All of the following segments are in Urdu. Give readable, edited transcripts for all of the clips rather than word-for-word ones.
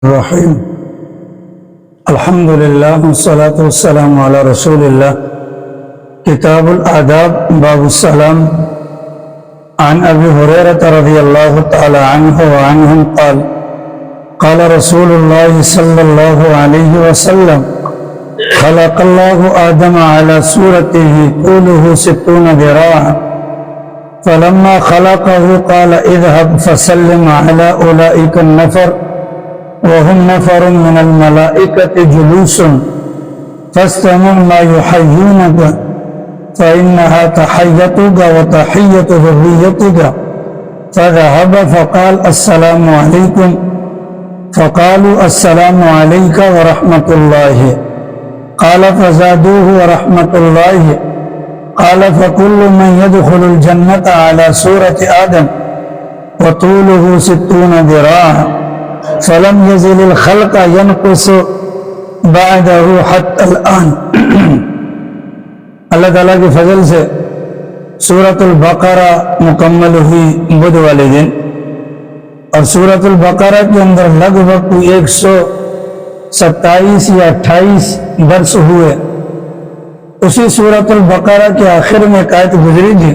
الرحیم الحمدللہ والصلاة والسلام علی رسول اللہ۔ کتاب الآداب باب السلام۔ عن ابی ہریرہ رضی اللہ تعالی عنہ وعنہم قال قال رسول اللہ صلی اللہ علیہ وسلم خلق اللہ آدم على صورته طوله 60 ذراعا فلما خلقه قال اذهب فسلم على أولئك النفر وهم نفر من الملائكة جلوس فاستمع ما يحيونك فإنها تحيتك وتحية ذريتك فذهب فقال السلام عليكم فقالوا السلام عليك ورحمة الله قال فزادوه ورحمة الله قال فكل من يدخل الجنة على صورة آدم وطوله 60 ذراعا فلم يزل الخلق ينقص بعده حتى الآن۔ اللہ تعالیٰ کے فضل سے سورۃ البقرہ مکمل ہوئی بدھ والے دن، اور سورۃ البقرہ کے اندر لگ بھگ 127 یا 28 درس ہوئے۔ اسی سورۃ البقرہ کے آخر میں ایک آیت گزری تھی،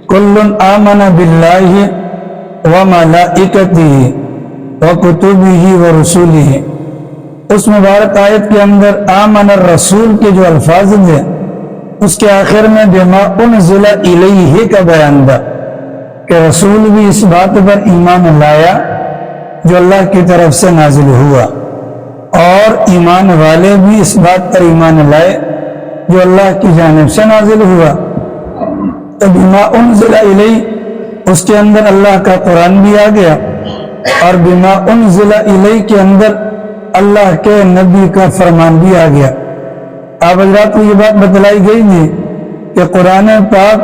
کل آمن باللہ وملائکتہ وکتبہ ورسولہ۔ اس مبارک آیت کے اندر آمن الرسول کے جو الفاظ تھے، اس کے آخر میں بما انزل الیہ کا بیان تھا کہ رسول بھی اس بات پر ایمان لایا جو اللہ کی طرف سے نازل ہوا، اور ایمان والے بھی اس بات پر ایمان لائے جو اللہ کی جانب سے نازل ہوا۔ تو بما انزل الیہ، اس کے اندر اللہ کا قرآن بھی آ گیا، اور بما انزل الیہ کے اندر اللہ کے نبی کا فرمان بھی آ گیا۔ آپ حضرات کو یہ بات بتلائی گئی تھی کہ قرآن پاک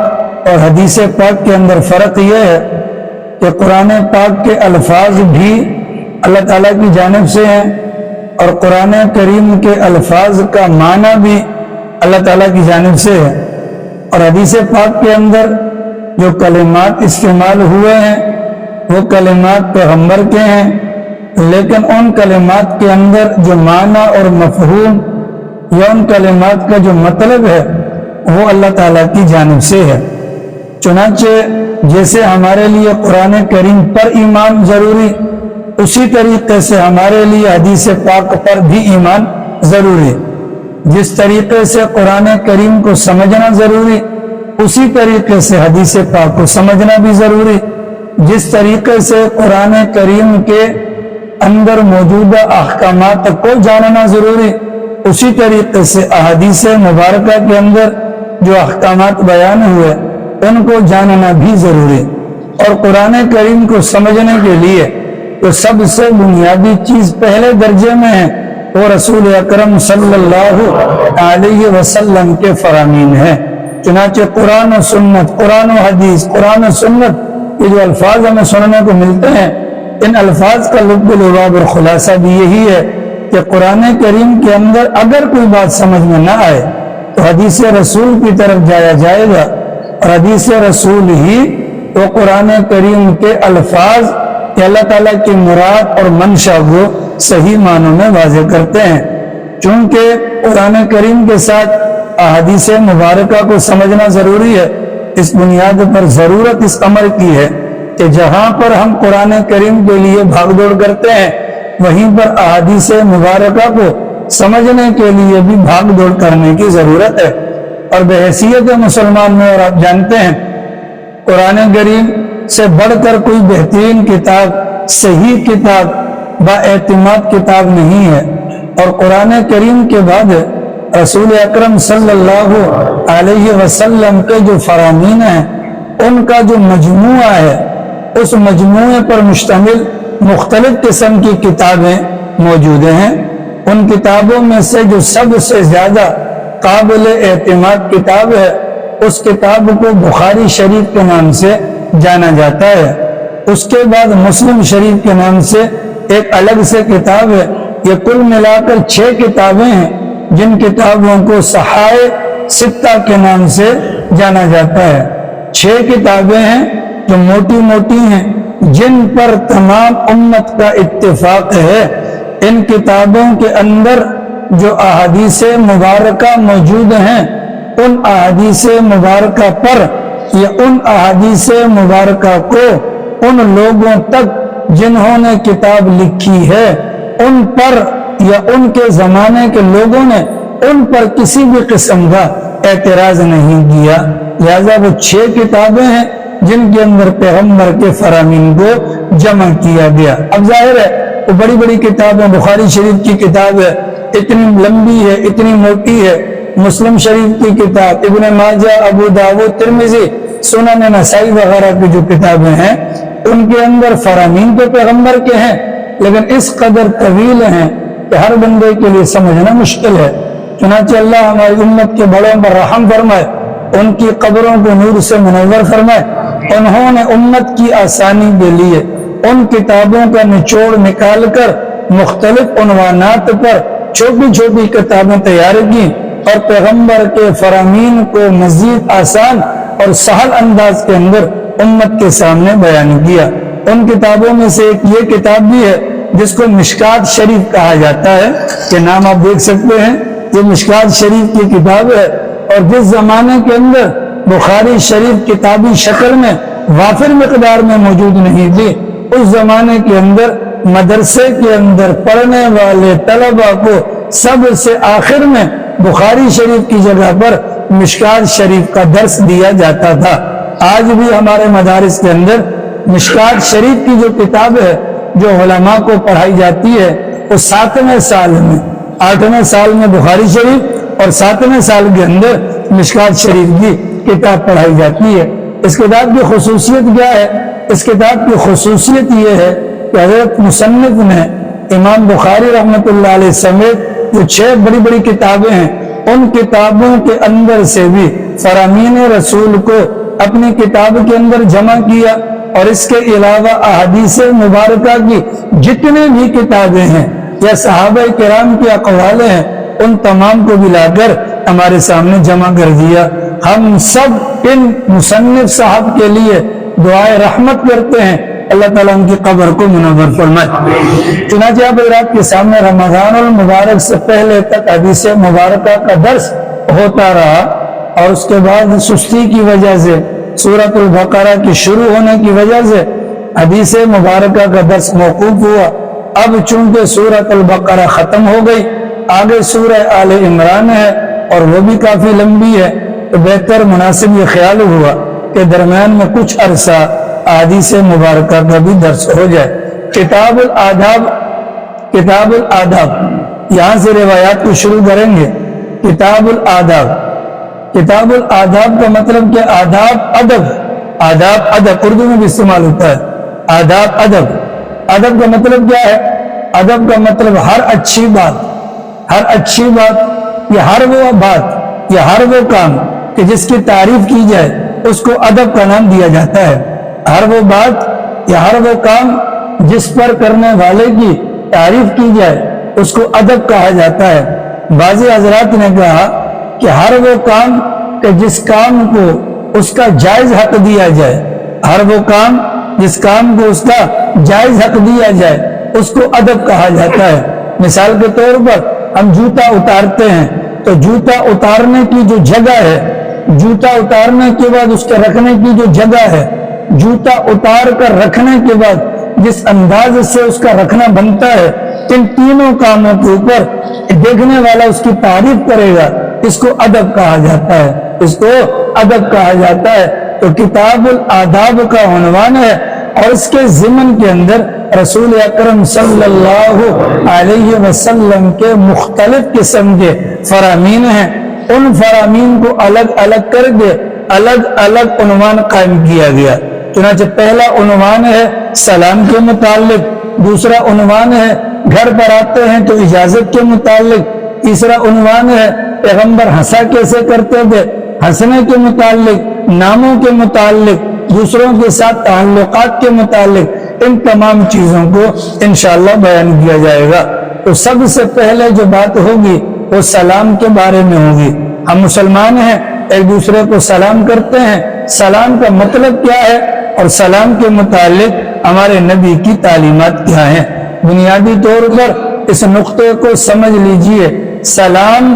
اور حدیث پاک کے اندر فرق یہ ہے کہ قرآن پاک کے الفاظ بھی اللہ تعالیٰ کی جانب سے ہیں، اور قرآن کریم کے الفاظ کا معنی بھی اللہ تعالیٰ کی جانب سے ہے، اور حدیث پاک کے اندر جو کلمات استعمال ہوئے ہیں وہ کلمات پیغمبر کے ہیں، لیکن ان کلمات کے اندر جو معنی اور مفہوم یا ان کلمات کا جو مطلب ہے وہ اللہ تعالیٰ کی جانب سے ہے۔ چنانچہ جیسے ہمارے لیے قرآن کریم پر ایمان ضروری، اسی طریقے سے ہمارے لیے حدیث پاک پر بھی ایمان ضروری۔ جس طریقے سے قرآن کریم کو سمجھنا ضروری، اسی طریقے سے حدیث پاک کو سمجھنا بھی ضروری۔ جس طریقے سے قرآن کریم کے اندر موجودہ احکامات کو جاننا ضروری، اسی طریقے سے احادیث مبارکہ کے اندر جو احکامات بیان ہوئے ان کو جاننا بھی ضروری۔ اور قرآن کریم کو سمجھنے کے لیے تو سب سے بنیادی چیز پہلے درجے میں ہے وہ رسول اکرم صلی اللہ علیہ وسلم کے فرامین ہے۔ چنانچہ قرآن و سنت، قرآن و حدیث، قرآن و سنت، یہ جو الفاظ ہمیں سننے کو ملتے ہیں، ان الفاظ کا لب و لباب اور خلاصہ بھی یہی ہے کہ قرآن کریم کے اندر اگر کوئی بات سمجھ میں نہ آئے تو حدیث رسول کی طرف جایا جائے گا، اور حدیث رسول ہی تو قرآن کریم کے الفاظ کہ اللہ تعالیٰ کی مراد اور منشا کو صحیح معنوں میں واضح کرتے ہیں۔ چونکہ قرآن کریم کے ساتھ احادیث مبارکہ کو سمجھنا ضروری ہے، اس بنیاد پر ضرورت اس امر کی ہے کہ جہاں پر ہم قرآن کریم کے لیے بھاگ دوڑ کرتے ہیں وہیں پر احادیث مبارکہ کو سمجھنے کے لیے بھی بھاگ دوڑ کرنے کی ضرورت ہے۔ اور بحیثیت مسلمان میں، اور آپ جانتے ہیں قرآن کریم سے بڑھ کر کوئی بہترین کتاب، صحیح کتاب، با اعتماد کتاب نہیں ہے، اور قرآن کریم کے بعد رسول اکرم صلی اللہ علیہ وسلم کے جو فرامین ہیں ان کا جو مجموعہ ہے، اس مجموعے پر مشتمل مختلف قسم کی کتابیں موجود ہیں۔ ان کتابوں میں سے جو سب سے زیادہ قابل اعتماد کتاب ہے اس کتاب کو بخاری شریف کے نام سے جانا جاتا ہے۔ اس کے بعد مسلم شریف کے نام سے ایک الگ سے کتاب ہے۔ یہ کل ملا کر 6 کتابیں ہیں جن کتابوں کو صحائح ستہ کے نام سے جانا جاتا ہے۔ 6 کتابیں ہیں جو موٹی موٹی ہیں، جن پر تمام امت کا اتفاق ہے ان کتابوں کے اندر جو احادیث مبارکہ موجود ہیں ان احادیث مبارکہ پر یا ان احادیث مبارکہ کو ان لوگوں تک جنہوں نے کتاب لکھی ہے ان پر یا ان کے زمانے کے لوگوں نے ان پر کسی بھی قسم کا اعتراض نہیں کیا. لہذا وہ 6 کتابیں ہیں جن کے اندر پیغمبر کے فرامین کو جمع کیا گیا. اب ظاہر ہے وہ بڑی بڑی کتابیں، بخاری شریف کی کتاب ہے اتنی لمبی ہے اتنی موٹی ہے، مسلم شریف کی کتاب، ابن ماجہ، ابو داؤد، ترمذی، سنن نسائی وغیرہ کی جو کتابیں ہیں ان کے اندر فرامین تو پیغمبر کے ہیں لیکن اس قدر طویل ہیں کہ ہر بندے کے لیے سمجھنا مشکل ہے. چنانچہ اللہ ہماری امت کے بڑوں پر رحم فرمائے، ان کی قبروں کو نور سے منور فرمائے. انہوں نے امت کی آسانی کے لیے ان کتابوں کا نچوڑ نکال کر مختلف عنوانات پر چھوٹی چھوٹی کتابیں تیار کی اور پیغمبر کے فرامین کو مزید آسان اور سہل انداز کے اندر امت کے سامنے بیان کیا. ان کتابوں میں سے ایک یہ کتاب بھی ہے جس کو مشکات شریف کہا جاتا ہے، کہ نام آپ دیکھ سکتے ہیں، یہ مشکات شریف کی کتاب ہے. اور جس زمانے کے اندر بخاری شریف کتابی شکل میں وافر مقدار میں موجود نہیں تھی، اس زمانے کے اندر مدرسے کے اندر پڑھنے والے طلبہ کو سب سے آخر میں بخاری شریف کی جگہ پر مشکات شریف کا درس دیا جاتا تھا. آج بھی ہمارے مدارس کے اندر مشکات شریف کی جو کتاب ہے جو علماء کو پڑھائی جاتی ہے وہ 7ویں سال میں، 8ویں سال میں بخاری شریف اور 7ویں سال کے اندر مشکات شریف کی کتاب پڑھائی جاتی ہے. اس کتاب کی خصوصیت کیا ہے؟ اس کتاب کی خصوصیت یہ ہے کہ حضرت مصنف نے امام بخاری رحمۃ اللہ علیہ سمیت جو 6 بڑی بڑی کتابیں ہیں ان کتابوں کے اندر سے بھی فرامین رسول کو اپنی کتاب کے اندر جمع کیا، اور اس کے علاوہ احادیث مبارکہ کی جتنے بھی کتابیں ہیں یا صحابہ کرام کی اقوال ہیں ان تمام کو بھی لا کر ہمارے سامنے جمع کر دیا. ہم سب ان مصنف صاحب کے لیے دعائے رحمت کرتے ہیں، اللہ تعالیٰ ان کی قبر کو منور فرمائے. چنانچہ اب حضرات کے سامنے رمضان المبارک سے پہلے تک حدیث مبارکہ کا درس ہوتا رہا، اور اس کے بعد سستی کی وجہ سے، سورۃ البقرہ کی شروع ہونے کی وجہ سے حدیث مبارکہ کا درس موقوف ہوا. اب چونکہ سورۃ البقرہ ختم ہو گئی، آگے سورہ آل عمران ہے اور وہ بھی کافی لمبی ہے، تو بہتر مناسب یہ خیال ہوا کہ درمیان میں کچھ عرصہ حدیث مبارکہ کا بھی درس ہو جائے. کتاب الآداب یہاں سے روایات کو شروع کریں گے. کتاب الآداب کا مطلب کہ آداب ادب اردو میں بھی استعمال ہوتا ہے. ادب کا مطلب کیا ہے؟ ادب کا مطلب ہر اچھی بات یا ہر وہ بات یا ہر وہ کام کہ جس کی تعریف کی جائے اس کو ادب کا نام دیا جاتا ہے. ہر وہ بات یا ہر وہ کام جس پر کرنے والے کی تعریف کی جائے اس کو ادب کہا جاتا ہے. بعض حضرات نے کہا کہ ہر وہ کام کہ جس کام کو اس کا جائز حق دیا جائے، ہر وہ کام جس کام کو اس کا جائز حق دیا جائے اس کو ادب کہا جاتا ہے. مثال کے طور پر ہم جوتا اتارتے ہیں تو جوتا اتارنے کی جو جگہ ہے، جوتا اتارنے کے بعد اس کے رکھنے کی جو جگہ ہے، جوتا اتار کر رکھنے کے بعد جس انداز سے اس کا رکھنا بنتا ہے، ان تینوں کاموں کے اوپر دیکھنے والا اس کی تعریف کرے گا، اس کو ادب کہا جاتا ہے. اس کو ادب کہا جاتا ہے. تو کتاب الآداب کا عنوان ہے، اور اس کے ضمن کے اندر رسول اکرم صلی اللہ علیہ وسلم کے مختلف قسم کے فرامین ہیں. ان فرامین کو الگ الگ کر کے الگ الگ عنوان قائم کیا گیا. چنانچہ پہلا عنوان ہے سلام کے متعلق، دوسرا عنوان ہے گھر پر آتے ہیں تو اجازت کے متعلق، تیسرا عنوان ہے پیغمبر ہنسا کیسے کرتے تھے، ہنسنے کے متعلق، ناموں کے متعلق، دوسروں کے ساتھ تعلقات کے متعلق. ان تمام چیزوں کو انشاءاللہ بیان کیا جائے گا. تو سب سے پہلے جو بات ہوگی وہ سلام کے بارے میں ہوگی. ہم مسلمان ہیں، ایک دوسرے کو سلام کرتے ہیں. سلام کا مطلب کیا ہے اور سلام کے متعلق ہمارے نبی کی تعلیمات کیا ہیں؟ بنیادی طور پر اس نقطے کو سمجھ لیجئے، سلام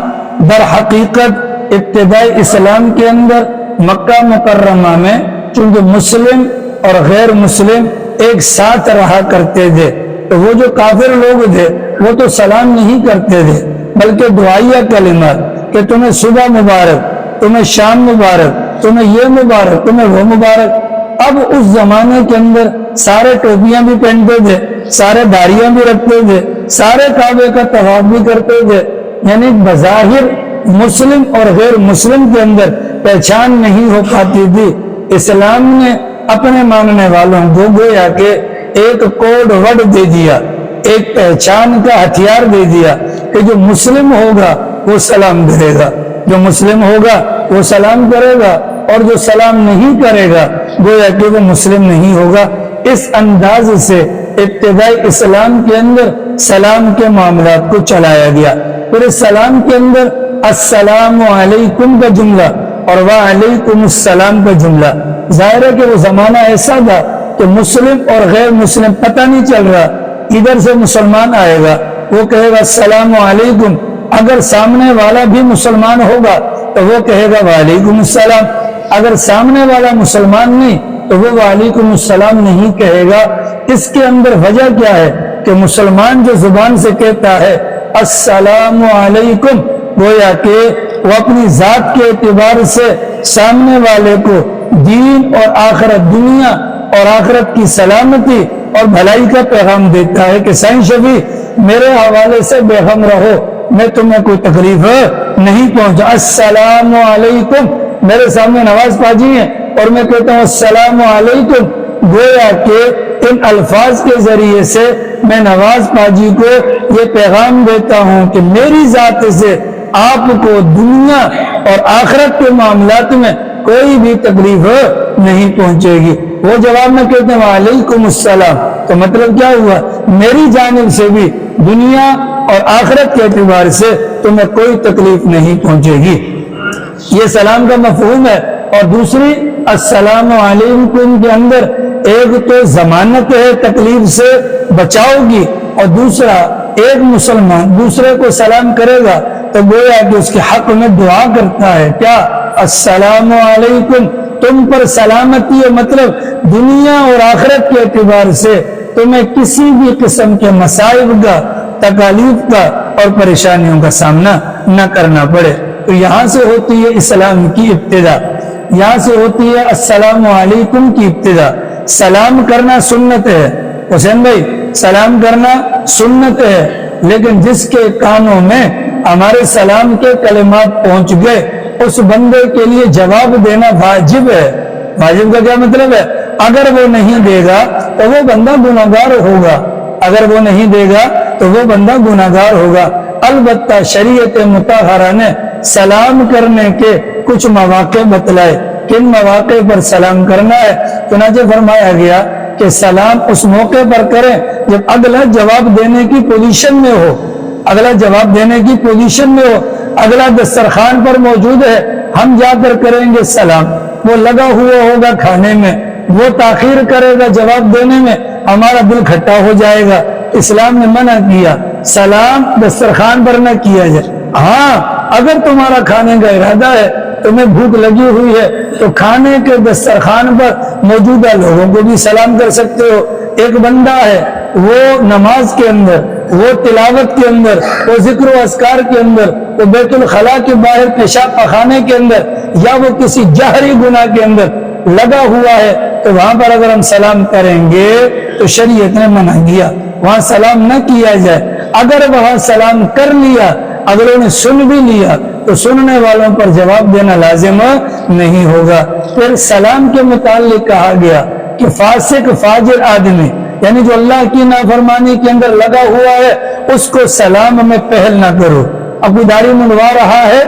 در حقیقت ابتدائی اسلام کے اندر مکہ مکرمہ میں چونکہ مسلم اور غیر مسلم ایک ساتھ رہا کرتے تھے، تو وہ جو کافر لوگ تھے وہ تو سلام نہیں کرتے تھے بلکہ دعائیہ کلمات کہ تمہیں صبح مبارک، تمہیں شام مبارک، تمہیں یہ مبارک، تمہیں وہ مبارک۔ اب اس زمانے کے اندر سارے ٹوپیاں بھی پہنتے تھے، سارے داڑیاں بھی رکھتے تھے، سارے کعبے کا طواف بھی کرتے تھے، یعنی بظاہر مسلم اور غیر مسلم کے اندر پہچان نہیں ہو پاتی تھی۔ اسلام نے اپنے ماننے والوں کو گویا کہ ایک کوڈ ورڈ دے دیا، ایک پہچان کا ہتھیار دے دیا کہ جو مسلم ہوگا وہ سلام کرے گا، جو مسلم ہوگا وہ سلام کرے گا، اور جو سلام نہیں کرے گا گویا کہ وہ مسلم نہیں ہوگا۔ اس انداز سے ابتدائی اسلام کے اندر سلام کے معاملات کو چلایا گیا۔ پھر اس سلام کے اندر السلام علیکم کا جملہ اور وعلیکم السلام کا جملہ، ظاہر ہے کہ وہ زمانہ ایسا تھا کہ مسلم اور غیر مسلم پتہ نہیں چل رہا، ادھر سے مسلمان آئے گا وہ کہے گا السلام علیکم، اگر سامنے والا بھی مسلمان ہوگا تو وہ کہے گا وعلیکم السلام، اگر سامنے والا مسلمان نہیں تو وہ وعلیکم السلام نہیں کہے گا۔ اس کے اندر وجہ کیا ہے کہ مسلمان جو زبان سے کہتا ہے السلام علیکم، گویا کہ وہ اپنی ذات کے اعتبار سے سامنے والے کو دین اور آخرت، دنیا اور آخرت کی سلامتی اور بھلائی کا پیغام دیتا ہے کہ سائیں شفیع میرے حوالے سے بے غم رہو، میں تمہیں کوئی تکلیف نہیں پہنچا۔ السلام علیکم، میرے سامنے نواز پاجی ہیں اور میں کہتا ہوں السلام علیکم، گویا کہ ان الفاظ کے ذریعے سے میں نواز پاجی کو یہ پیغام دیتا ہوں کہ میری ذات سے آپ کو دنیا اور آخرت کے معاملات میں کوئی بھی تکلیف نہیں پہنچے گی۔ وہ جواب میں کہتے ہیں وعلیکم السلام، تو مطلب کیا ہوا، میری جانب سے بھی دنیا اور آخرت کے اعتبار سے تمہیں کوئی تکلیف نہیں پہنچے گی۔ یہ سلام کا مفہوم ہے۔ اور دوسری السلام علیکم کے اندر ایک تو ضمانت ہے تکلیف سے بچاؤ کی، اور دوسرا ایک مسلمان دوسرے کو سلام کرے گا تو گویا کہ اس کے حق میں دعا کرتا ہے، کیا السلام علیکم، تم پر سلامتی ہے، مطلب دنیا اور آخرت کے اعتبار سے تمہیں کسی بھی قسم کے مصائب کا، تکالیف کا اور پریشانیوں کا سامنا نہ کرنا پڑے۔ تو یہاں سے ہوتی ہے اسلام کی ابتدا، یہاں سے ہوتی ہے السلام علیکم کی ابتدا۔ سلام کرنا سنت ہے حسین بھائی، سلام کرنا سنت ہے، لیکن جس کے کانوں میں ہمارے سلام کے کلمات پہنچ گئے اس بندے کے لیے جواب دینا واجب ہے۔ واجب کا کیا مطلب ہے، اگر وہ نہیں دے گا تو وہ بندہ گناہگار ہوگا، اگر وہ نہیں دے گا تو وہ بندہ گناہگار ہوگا۔ البتہ شریعت مطہرہ نے سلام کرنے کے کچھ مواقع بتلائے، کن مواقع پر سلام کرنا ہے۔ چنانچہ فرمایا گیا کہ سلام اس موقع پر کریں جب اگلا جواب دینے کی پوزیشن میں ہو، اگلا جواب دینے کی پوزیشن میں ہو، اگلا دسترخوان پر موجود ہے، ہم جا کر کریں گے سلام، وہ لگا ہوا ہوگا کھانے میں، وہ تاخیر کرے گا جواب دینے میں، ہمارا دل کھٹا ہو جائے گا۔ اسلام نے منع کیا سلام دسترخوان پر نہ کیا جائے۔ ہاں اگر تمہارا کھانے کا ارادہ ہے، تمہیں بھوک لگی ہوئی ہے تو کھانے کے دسترخوان پر موجودہ لوگوں کو بھی سلام کر سکتے ہو۔ ایک بندہ ہے وہ نماز کے اندر، وہ تلاوت کے اندر، وہ ذکر و اذکار کے اندر، وہ بیت الخلاء کے باہر پیشاب پخانے کے اندر، یا وہ کسی جہری گناہ کے اندر لگا ہوا ہے، تو وہاں پر اگر ہم سلام کریں گے تو شریعت نے منع کیا وہاں سلام نہ کیا جائے۔ اگر وہاں سلام کر لیا، اگلوں نے سن بھی لیا تو سننے والوں پر جواب دینا لازم نہیں ہوگا۔ پھر سلام کے متعلق کہا گیا کہ فاسق فاجر آدمی، یعنی جو اللہ کی نافرمانی کے اندر لگا ہوا ہے، اس کو سلام میں پہل نہ کرو۔ اب کوئی داڑھی منڈوا رہا ہے،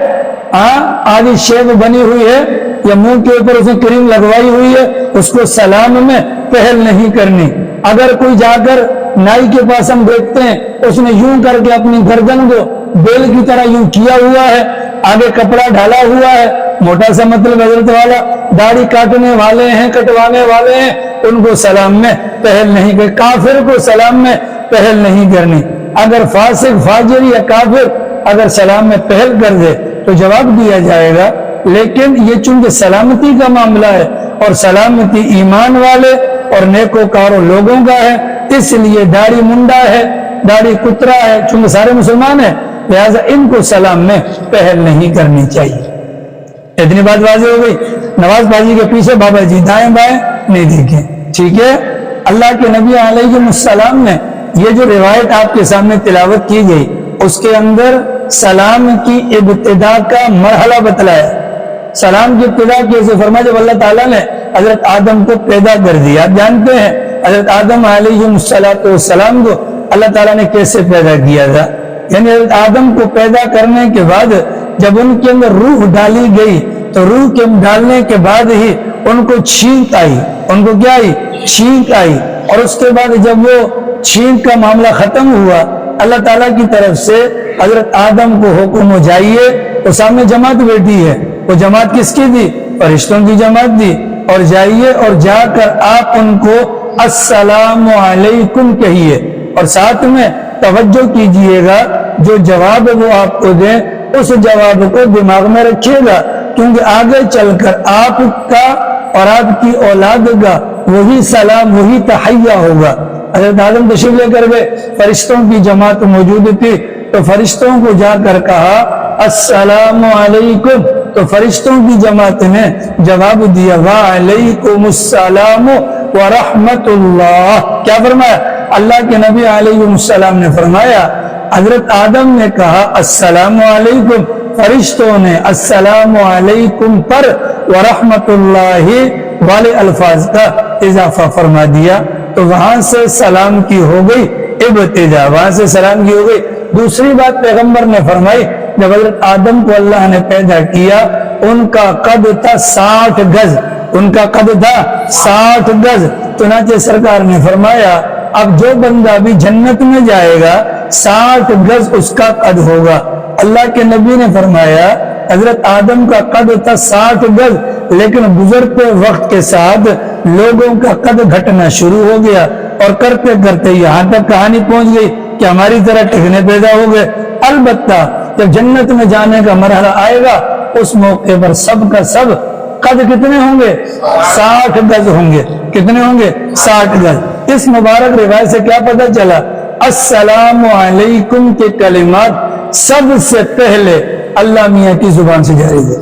آدھی شیو بنی ہوئی ہے یا منہ کے اوپر اس نے کریم لگوائی ہوئی ہے، اس کو سلام میں پہل نہیں کرنی۔ اگر کوئی جا کر نائی کے پاس ہم دیکھتے ہیں اس نے یوں کر کے اپنی گردن کو بیل کی طرح یوں کیا ہوا ہے، آگے کپڑا ڈالا ہوا ہے، موٹا سا مطلب حضرت والا، داڑھی کاٹنے والے ہیں، کٹوانے والے ہیں، ان کو سلام میں پہل نہیں کرے۔ کافر کو سلام میں پہل نہیں کرنی. اگر فاسق فاجر یا کافر اگر سلام میں پہل کر دے تو جواب دیا جائے گا، لیکن یہ چونکہ سلامتی کا معاملہ ہے اور سلامتی ایمان والے اور نیکوکاروں لوگوں کا ہے، اس لیے داڑھی منڈا ہے، داڑھی کترا ہے، چونکہ سارے مسلمان ہیں، لہذا ان کو سلام میں پہل نہیں کرنی چاہیے. اتنی بات واضح ہو گئی. نماز بازی کے پیچھے بابا جی دائیں بائیں نہیں دیکھیں. ٹھیک ہے. اللہ کے نبی علیہ السلام نے یہ جو روایت آپ کے سامنے تلاوت کی گئی اس کے اندر سلام کی ابتدا کا مرحلہ بتلایا. سلام کی ابتدا کیسے فرمایا؟ جب اللہ تعالیٰ نے حضرت آدم کو پیدا کر دیا. آپ جانتے ہیں حضرت آدم علیہ السلام کو اللہ تعالیٰ نے کیسے پیدا کیا تھا. یعنی حضرت آدم کو پیدا کرنے کے بعد جب ان کے اندر روح ڈالی گئی تو روح کے ڈالنے کے بعد ہی ان کو چھینک آئی. ان کو کیا آئی؟ چھینک آئی. اور اس کے بعد جب وہ چھینک کا معاملہ ختم ہوا اللہ تعالیٰ کی طرف سے حضرت آدم کو حکم ہو جائیے، تو سامنے جماعت بیٹھی ہے. وہ جماعت کس کی تھی؟ فرشتوں کی جماعت تھی. اور جائیے اور جا کر آپ ان کو السلام علیکم کہیے، اور ساتھ میں توجہ کیجئے گا جو جواب وہ آپ کو دیں اس جواب کو دماغ میں رکھیے گا، کیونکہ آگے چل کر آپ کا اور آپ کی اولاد کا وہی سلام وہی تحیہ ہوگا. حضرت آدم تشریف لے کر گئے، فرشتوں کی جماعت موجود تھی، تو فرشتوں کو جا کر کہا السلام علیکم، تو فرشتوں کی جماعت نے جواب دیا وعلیکم السلام ورحمت اللہ. کیا فرمایا؟ اللہ کے نبی علیہ السلام نے فرمایا حضرت آدم نے کہا السلام علیکم، فرشتوں نے السلام علیکم پر ورحمت اللہ والے الفاظ کا اضافہ فرما دیا. تو وہاں سے سلام کی ہو گئی ابتدا، وہاں سے سلام کی ہو گئی. دوسری بات پیغمبر نے فرمائی، جب حضرت آدم کو اللہ نے پیدا کیا ان کا قد تھا 60 گز. ان کا قد تھا 60 گز. چنانچہ سرکار نے فرمایا اب جو بندہ بھی جنت میں جائے گا 60 گز اس کا قد ہوگا. اللہ کے نبی نے فرمایا حضرت آدم کا قد تھا 60 گز، لیکن گزرتے وقت کے ساتھ لوگوں کا قد گھٹنا شروع ہو گیا، اور کرتے کرتے یہاں تک کہانی پہنچ گئی کہ ہماری طرح ٹھکنے پیدا ہو گئے. البتہ جب جنت میں جانے کا مرحلہ آئے گا اس موقع پر سب کا سب قد کتنے ہوں گے؟ 60 گز ہوں گے. کتنے ہوں گے؟ 60 گز. اس مبارک روایت سے کیا پتہ چلا؟ السلام علیکم کے کلمات سب سے پہلے اللہ میاں کی زبان سے جاری ہوئے.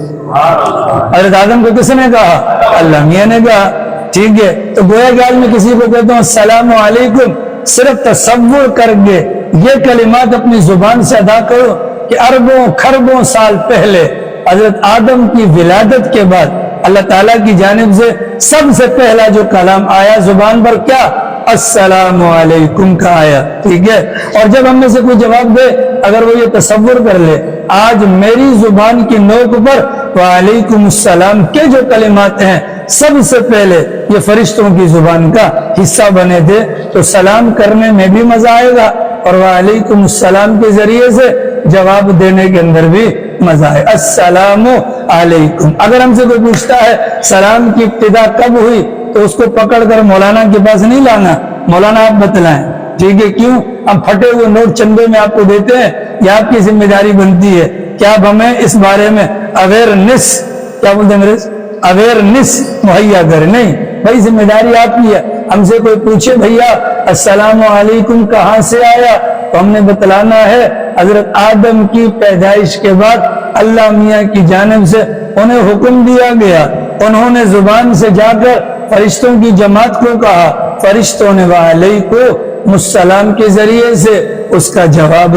حضرت آدم کو کس نے کہا؟ اللہ میاں نے کہا. ٹھیک ہے. تو گویا کہ آج میں کسی کو کہتا ہوں السلام علیکم، صرف تصور کر کے یہ کلمات اپنی زبان سے ادا کرو کہ اربوں کھربوں سال پہلے حضرت آدم کی ولادت کے بعد اللہ تعالیٰ کی جانب سے سب سے پہلا جو کلام آیا زبان پر کیا؟ السلام علیکم کا آیا. ٹھیک ہے. اور جب ہم میں سے کوئی جواب دے اگر وہ یہ تصور کر لے آج میری زبان کی نوک پر وعلیکم السلام کے جو کلمات ہیں سب سے پہلے یہ فرشتوں کی زبان کا حصہ بنے تھے تو سلام کرنے میں بھی مزہ آئے گا اور وعلیکم السلام کے ذریعے سے جواب دینے کے اندر بھی مزہ آئے. السلام علیکم. اگر ہم سے کوئی پوچھتا ہے سلام کی ابتدا کب ہوئی تو اس کو پکڑ کر مولانا کے پاس نہیں لانا، مولانا آپ بتلائیں. ٹھیک ہے. کیوں؟ ہم پھٹے ہوئے نوٹ چندے میں آپ کو دیتے ہیں، یہ آپ کی ذمہ داری بنتی ہے کہ آپ ہمیں اس بارے میں اویئرنیس، کیا بولتے ہیں انگریز، اویئرنیس مہیا کریں. نہیں بھائی، ذمہ داری آپ کی ہے. ہم سے کوئی پوچھے بھیا السلام علیکم کہاں سے آیا تو ہم نے بتلانا ہے حضرت آدم کی پیدائش کے بعد اللہ میاں کی جانب سے انہیں حکم دیا گیا، انہوں نے زبان سے جا کر فرشتوں کی جماعت کو کہا، فرشتوں نے وعلیکم السلام کے ذریعے سے اس کا جواب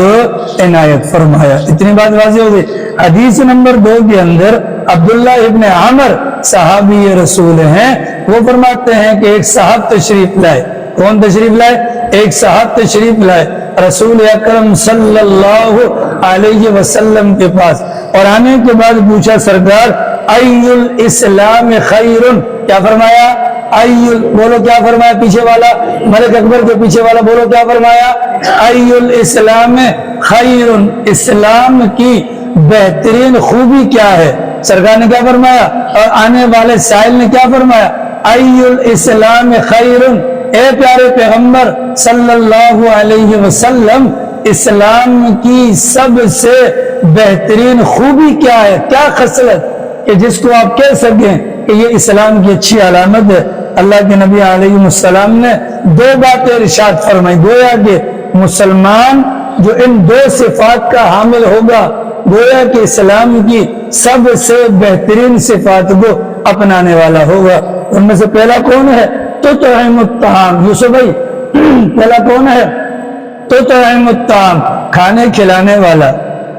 عنایت فرمایا. اتنی بات واضح ہو گئی. حدیث نمبر 2 کے اندر عبداللہ ابن عامر صحابی رسول ہیں، وہ فرماتے ہیں کہ ایک صاحب تشریف لائے. کون تشریف لائے؟ ایک صاحب تشریف لائے رسول اکرم صلی اللہ علیہ وسلم کے پاس، اور آنے کے بعد پوچھا سرکار ای الاسلام خیر. کیا فرمایا؟ بولو کیا فرمایا؟ پیچھے والا ملک اکبر کے پیچھے والا بولو کیا فرمایا؟ ای الاسلام خیر. اسلام کی بہترین خوبی کیا ہے؟ سرکار نے کیا فرمایا؟ اور آنے والے سائل نے کیا فرمایا؟ ای الاسلام خیر. اے پیارے پیغمبر صلی اللہ علیہ وسلم، اسلام کی سب سے بہترین خوبی کیا ہے، کیا خصلت کہ جس کو آپ کہہ سکیں کہ یہ اسلام کی اچھی علامت ہے؟ اللہ کے نبی علیہ السلام نے دو باتیں ارشاد فرمائی، گویا کہ مسلمان جو ان دو صفات کا حامل ہوگا، گویا کہ اسلام کی سب سے بہترین صفات کو اپنانے والا ہوگا۔ ان میں سے پہلا کون ہے؟ تطعم الطعام۔ یوسف بھائی، پہلا کون ہے؟ تطعم الطعام، کھانے کھلانے والا۔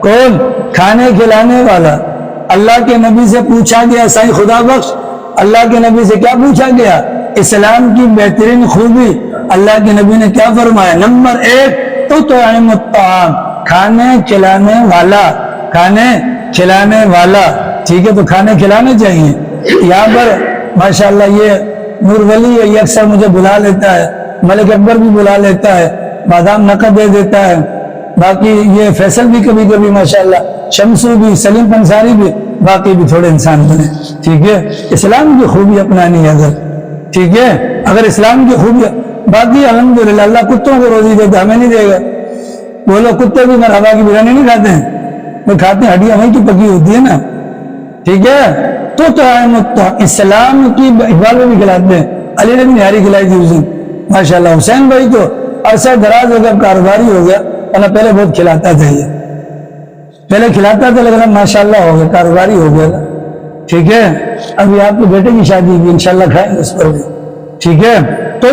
کون؟ کھانے کھلانے والا۔ اللہ کے نبی سے پوچھا گیا، سائیں خدا بخش، اللہ کے نبی سے کیا پوچھا گیا؟ اسلام کی بہترین خوبی۔ اللہ کے نبی نے کیا فرمایا؟ نمبر 1 تطعم الطعام، کھانے کھلانے والا، کھانے کھلانے والا۔ ٹھیک ہے، تو کھانے کھلانے چاہیے۔ یہاں پر ماشاءاللہ یہ نور ولی ہے، یہ اکثر مجھے بلا لیتا ہے، ملک اکبر بھی بلا لیتا ہے، بادام نقد دے دیتا ہے، باقی یہ فیصل بھی کبھی کبھی ماشاءاللہ، شمسو بھی، سلیم پنساری بھی، باقی بھی تھوڑے انسان بنے۔ ٹھیک ہے، اسلام کی خوبی اپنانی ہے اگر، ٹھیک ہے، اگر اسلام کی خوبی، باقی الحمدللہ اللہ کتوں کو روزی دیتا، ہمیں نہیں دے گا۔ وہ لوگ کتے بھی مرحبا کی بریانی نہیں کھاتے ہیں، وہ کھاتے ہیں ہڈیاں وہیں کی پکی ہوتی ہے نا۔ ٹھیک ہے، تو اسلام کی اقبال میں بھی کھلاتے ہیں، علی نے بھی نہاری کھلائی تھی اس دن ماشاءاللہ۔ حسین بھائی تو عرصہ دراز ہو گیا، کاروباری ہو گیا، ورنہ پہلے بہت کھلاتا تھا، یہ پہلے کھلاتا تھا لیکن ماشاءاللہ ہو گیا، کاروباری ہو گیا۔ ٹھیک ہے، ابھی آپ کے بیٹے کی شادی بھی انشاءاللہ کھائیں گے اس پر بھی۔ ٹھیک ہے، تو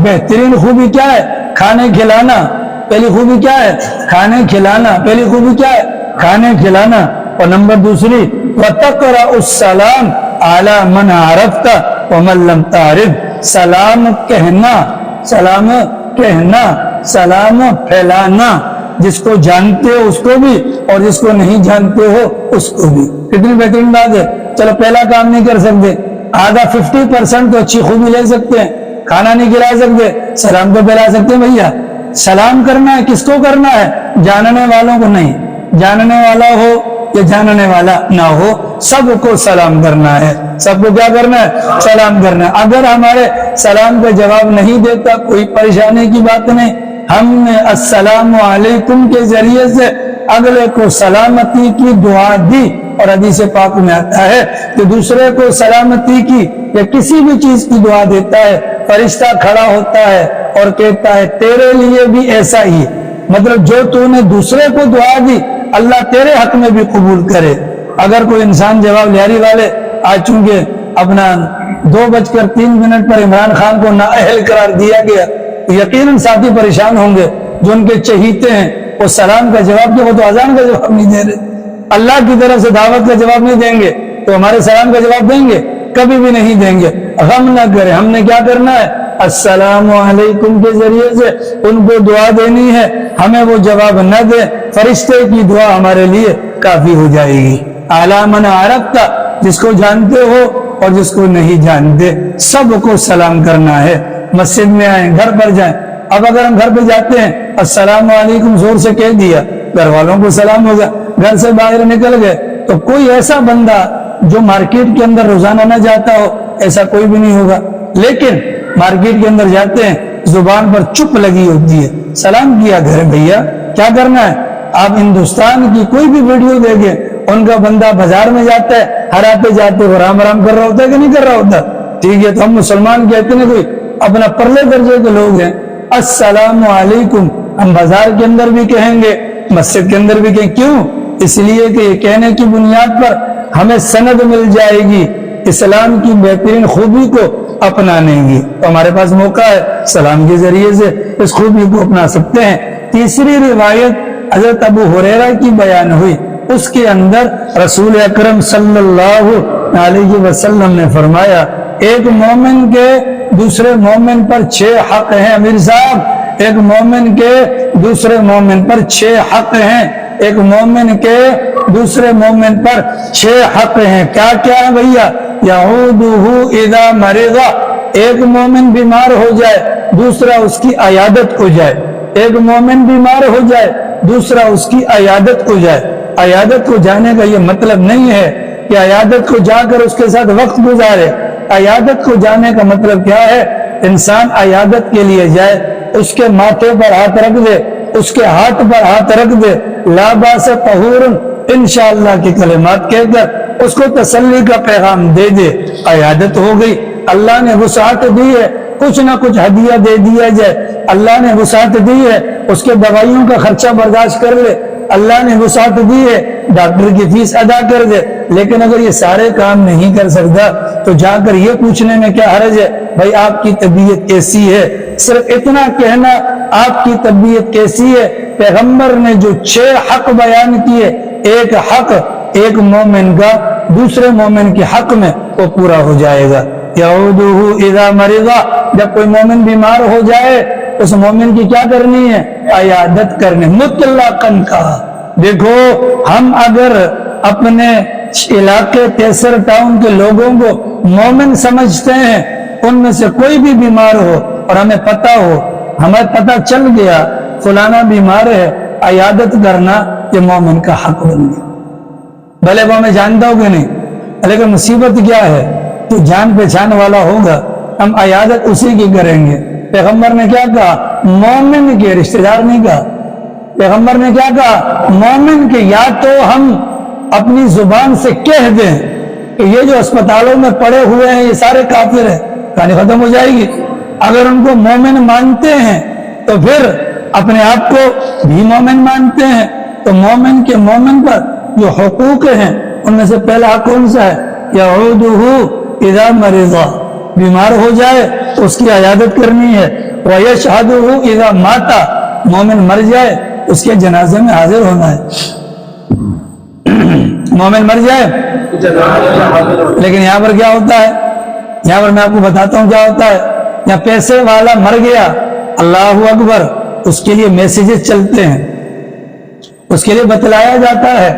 بہترین خوبی کیا ہے؟ کھانے کھلانا۔ پہلی خوبی کیا ہے؟ کھانے کھلانا۔ پہلی خوبی کیا ہے؟ کھانے کھلانا۔ اور نمبر دوسری وَتَقْرَأُ السَّلَامَ عَلَى مَنْ عَرَفْتَ وَمَنْ لَمْ تَعْرِفْ، سلام کہنا، سلام کہنا، سلام پھیلانا، جس کو جانتے ہو اس کو بھی اور جس کو نہیں جانتے ہو اس کو بھی۔ کتنی بہترین بات ہے۔ چلو پہلا کام نہیں کر سکتے، آدھا 50% تو اچھی خوبی لے سکتے ہیں، کھانا نہیں کھلا سکتے، سلام تو پھیلا سکتے ہیں۔ بھیا سلام کرنا ہے کس کو کرنا ہے؟ جاننے والوں کو نہیں، جاننے والا ہو یا جاننے والا نہ ہو، سب کو سلام کرنا ہے۔ سب کو کیا کرنا ہے؟ سلام کرنا ہے۔ اگر ہمارے سلام کا جواب نہیں دیتا، کوئی پریشانی کی بات نہیں، ہم نے السلام علیکم کے ذریعے سے اگلے کو سلامتی کی دعا دی، اور حدیث پاک میں آتا ہے کہ دوسرے کو سلامتی کی یا کسی بھی چیز کی دعا دیتا ہے، فرشتہ کھڑا ہوتا ہے اور کہتا ہے تیرے لیے بھی ایسا ہی، مطلب جو تو نے دوسرے کو دعا دی اللہ تیرے حق میں بھی قبول کرے۔ اگر کوئی انسان جواب لیاری والے آج چونکہ اپنا 2:03 پر عمران خان کو نااہل قرار دیا گیا، یقیناً ساتھی پریشان ہوں گے جو ان کے چہیتے ہیں، وہ سلام کا جواب دے، وہ تو اذان کا جواب نہیں دے رہے، اللہ کی طرف سے دعوت کا جواب نہیں دیں گے، تو ہمارے سلام کا جواب دیں گے؟ کبھی بھی نہیں دیں گے۔ غم نہ کریں، ہم نے کیا کرنا ہے؟ السلام علیکم کے ذریعے سے ان کو دعا دینی ہے، ہمیں وہ جواب نہ دے، فرشتے کی دعا ہمارے لیے کافی ہو جائے گی۔ اعلیٰ من عرفت، جس کو جانتے ہو اور جس کو نہیں جانتے، سب کو سلام کرنا ہے۔ مسجد میں آئیں، گھر پر جائیں، اب اگر ہم گھر پہ جاتے ہیں السلام علیکم زور سے کہہ دیا، گھر والوں کو سلام ہوگا، گھر سے باہر نکل گئے تو کوئی ایسا بندہ جو مارکیٹ کے اندر روزانہ نہ جاتا ہو، ایسا کوئی بھی نہیں ہوگا، لیکن مارکیٹ کے اندر جاتے ہیں زبان پر چپ لگی ہوتی ہے، سلام کیا گھر بھیا، کیا کرنا ہے؟ آپ ہندوستان کی کوئی بھی ویڈیو دیکھیں، ان کا بندہ بازار میں جاتا ہے، ہر آتے جاتے وہ رام رام کر رہا ہوتا ہے کہ نہیں کر رہا ہوتا؟ ٹھیک ہے، تو ہم مسلمان کہتے ہیں کوئی اپنا پرلے درجے کے لوگ ہیں، السلام علیکم ہم بازار کے اندر بھی کہیں گے، مسجد کے اندر بھی کہیں، کیوں؟ اس لیے کہ یہ کہنے کی بنیاد پر ہمیں سند مل جائے گی اسلام کی بہترین خوبی کو اپنانے کی، تو ہمارے پاس موقع ہے سلام کے ذریعے سے اس خوبی کو اپنا سکتے ہیں۔ تیسری روایت حضرت ابو ہریرہ کی بیان ہوئی، اس کے اندر رسول اکرم صلی اللہ علیہ وسلم نے فرمایا ایک مومن کے دوسرے مومن پر 6 حق ہیں۔ امیر صاحب، ایک مومن کے دوسرے مومن پر 6 حق ہیں، ایک مومن کے دوسرے مومن پر 6 حق ہیں۔ کیا کیا ہے بھیا؟ یعودہ اذا مرض، ایک مومن بیمار ہو جائے دوسرا اس کی عیادت کو جائے، ایک مومن بیمار ہو جائے دوسرا اس کی عیادت کو جائے۔ عیادت کو جانے کا یہ مطلب نہیں ہے کہ عیادت کو جا کر اس کے ساتھ وقت گزارے، عیادت کو جانے کا مطلب کیا ہے؟ انسان عیادت کے لیے جائے، اس کے ماتھے پر ہاتھ رکھ دے، اس کے ہاتھ پر ہاتھ رکھ دے، لا باس طہور انشاءاللہ کے کلمات کہہ کر اس کو تسلی کا پیغام دے دے، عیادت ہو گئی۔ اللہ نے وسعت دی ہے، کچھ نہ کچھ ہدیہ دے دیا جائے، اللہ نے وسعت دی ہے، اس کے دوائیوں کا خرچہ برداشت کر لے، اللہ نے وسعت دی ہے، ڈاکٹر کی فیس ادا کر دے۔ لیکن اگر یہ سارے کام نہیں کر سکتا تو جا کر یہ پوچھنے میں کیا حرج ہے، بھائی آپ کی طبیعت کیسی ہے؟ صرف اتنا کہنا آپ کی طبیعت کیسی ہے۔ پیغمبر نے جو 6 حق بیان کیے، ایک حق ایک مومن کا دوسرے مومن کے حق میں وہ پورا ہو جائے گا۔ یعودہ اذا مرضا، جب کوئی مومن بیمار ہو جائے اس مومن کی کیا کرنی ہے؟ عیادت کرنی، مطلقاً کہا۔ دیکھو ہم اگر اپنے علاقے تیسر ٹاؤن کے لوگوں کو مومن سمجھتے ہیں، ان میں سے کوئی بھی بیمار ہو اور ہمیں پتہ ہو، ہمیں پتہ چل گیا فلانا بیمار ہے، عیادت کرنا یہ مومن کا حق بن گیا، بھلے وہ ہمیں جانتا ہو کہ نہیں۔ لیکن مصیبت کیا ہے، تو جان پہچان والا ہوگا ہم عیادت اسی کی کریں گے۔ پیغمبر نے کیا کہا؟ مومن کے، رشتہ دار نہیں کہا۔ پیغمبر نے کیا کہا؟ مومن کے، یا تو ہم اپنی زبان سے کہہ دیں کہ یہ جو اسپتالوں میں پڑے ہوئے ہیں یہ سارے کافر ہیں، کہانی ختم ہو جائے گی۔ اگر ان کو مومن مانتے ہیں تو پھر اپنے آپ کو بھی مومن مانتے ہیں، تو مومن کے مومن پر جو حقوق ہیں ان میں سے پہلا حق کون سا ہے؟ یعودہ اذا مرضا، بیمار ہو جائے تو اس کی عیادت کرنی ہے۔ ویشہدہ اذا ماتا، مومن مر جائے اس کے جنازے میں حاضر ہونا ہے۔ مومن مر جائے، لیکن یہاں پر کیا ہوتا ہے؟ یہاں پر میں آپ کو بتاتا ہوں کیا ہوتا ہے۔ یہاں پیسے والا مر گیا، اللہ اکبر، اس کے لیے میسیجز چلتے ہیں، اس کے لیے بتلایا جاتا ہے،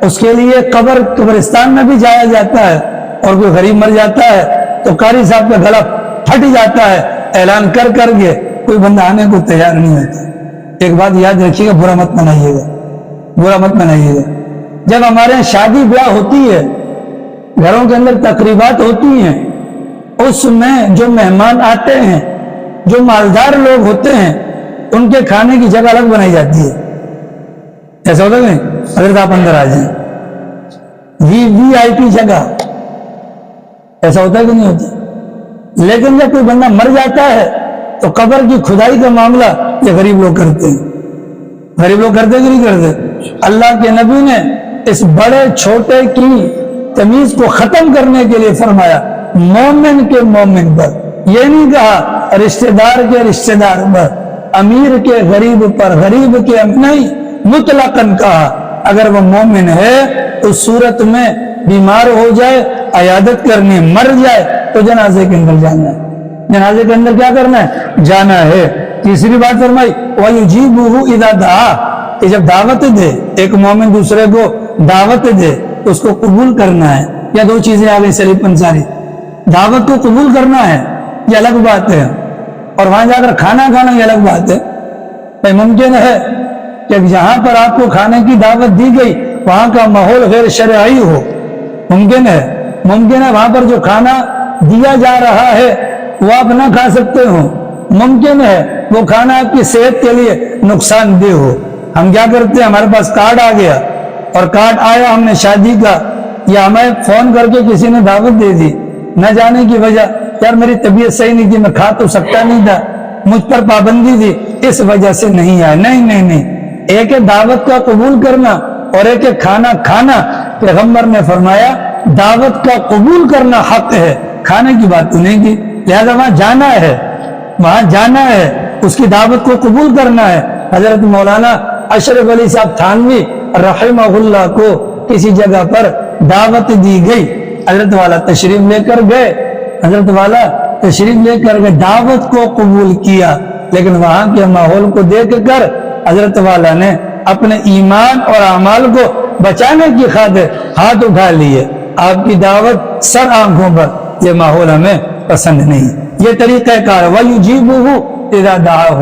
اس کے لیے قبرستان میں بھی جایا جاتا ہے۔ اور کوئی غریب مر جاتا ہے تو قاری صاحب کا گلا پھٹ جاتا ہے، اعلان کر کر کے کوئی بندہ آنے کو تیار نہیں ہوتا۔ ایک بات یاد رکھیے گا، برا مت منائیے گا، برا مت منائیے گا۔ جب ہمارے یہاں شادی بیاہ ہوتی ہے، گھروں کے اندر تقریبات ہوتی ہیں، اس میں جو مہمان آتے ہیں، جو مالدار لوگ ہوتے ہیں، ان کے کھانے کی جگہ الگ بنائی جاتی ہے۔ ایسا ہوتا ہے نہیں؟ حضرت آپ اندر آ جائیں، وی آئی پی جگہ، ایسا ہوتا ہے کہ نہیں ہوتا؟ لیکن جب کوئی بندہ مر جاتا ہے تو قبر کی کھدائی کا معاملہ یہ غریب لوگ کرتے ہیں۔ غریب لوگ کرتے کہ نہیں کرتے؟ اللہ کے نبی نے اس بڑے چھوٹے کی تمیز کو ختم کرنے کے لیے فرمایا مومن کے مومن پر، یہ نہیں کہا رشتہ دار کے رشتہ دار پر، امیر کے غریب پر، غریب کے نہیں، مطلقاً کہا اگر وہ مومن ہے تو صورت میں بیمار ہو جائے عیادت کرنی، مر جائے تو جنازے کے اندر جانا ہے۔ جنازے کے اندر کیا کرنا ہے؟ جانا ہے۔ تیسری بات فرمائی وَيُجِيبُهُ إِذَا دَعَا، کہ جب دعوت دے، ایک مومن دوسرے کو دعوت دے تو اس کو قبول کرنا ہے۔ یا دو چیزیں آ گئی سلیب پنساری، دعوت کو قبول کرنا ہے یہ الگ بات ہے، اور وہاں جا کر کھانا کھانا یہ الگ بات ہے۔ بھائی ممکن ہے کہ جہاں پر آپ کو کھانے کی دعوت دی گئی وہاں کا ماحول غیر شرعی ہو، ممکن ہے وہاں پر جو کھانا دیا جا رہا ہے وہ آپ نہ کھا سکتے ہو، ممکن ہے وہ کھانا آپ کی صحت کے لیے نقصان دہ ہو۔ ہم کیا کرتے ہیں، ہمارے پاس کارڈ آ گیا اور کارڈ آیا ہم نے شادی کا، یا ہمیں فون کر کے کسی نے دعوت دے دی، نہ جانے کی وجہ یار میری طبیعت صحیح نہیں تھی، میں کھا تو سکتا نہیں تھا، مجھ پر پابندی تھی، اس وجہ سے نہیں آیا۔ نہیں، ایک ہے دعوت کا قبول کرنا اور ایک ہے کھانا کھانا۔ پیغمبر نے فرمایا دعوت کا قبول کرنا حق ہے، کھانے کی بات تو نہیں کی، لہذا وہاں جانا ہے، اس کی دعوت کو قبول کرنا ہے۔ حضرت مولانا اشرف علی صاحب تھانوی رحمہ اللہ کو کسی جگہ پر دعوت دی گئی، حضرت والا تشریف لے کر گئے، دعوت کو قبول کیا، لیکن وہاں کے ماحول کو دیکھ کر حضرت والا نے اپنے ایمان اور اعمال کو بچانے کی خاطر ہاتھ اٹھا لیے۔ آپ کی دعوت سر آنکھوں پر، یہ ماحول ہمیں پسند نہیں۔ یہ طریقہ کار وَيُجِيبُهُ إِذَا دَعَاهُ۔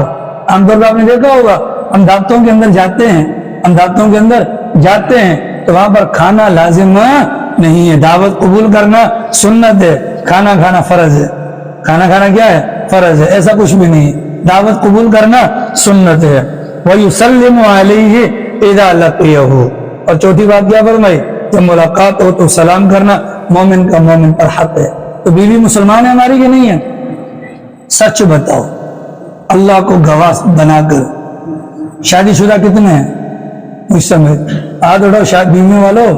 عام طور پر آپ نے دیکھا ہوگا ہم دعوتوں کے اندر جاتے ہیں تو وہاں پر کھانا لازم نہیں ہے، دعوت قبول کرنا سنت ہے، کھانا کھانا فرض ہے۔ کھانا کھانا کیا ہے؟ فرض ہے، ایسا کچھ بھی نہیں ہے، دعوت قبول کرنا سنت ہے۔ وَيُسَلِّمُ عَلَيْهِ إِذَا لَقِيَهُ، اور چوتھی بات کیا فرمائی؟ جب ملاقات ہو تو سلام کرنا مومن کا مومن پر حق ہے۔ تو بیوی مسلمان ہے ہماری کہ نہیں ہے؟ سچ بتاؤ، اللہ کو گواہ بنا کر۔ شادی شدہ کتنے ہیں مجھ سمجھ؟ ہاتھ اٹھاؤ شاید بیویوں والوں۔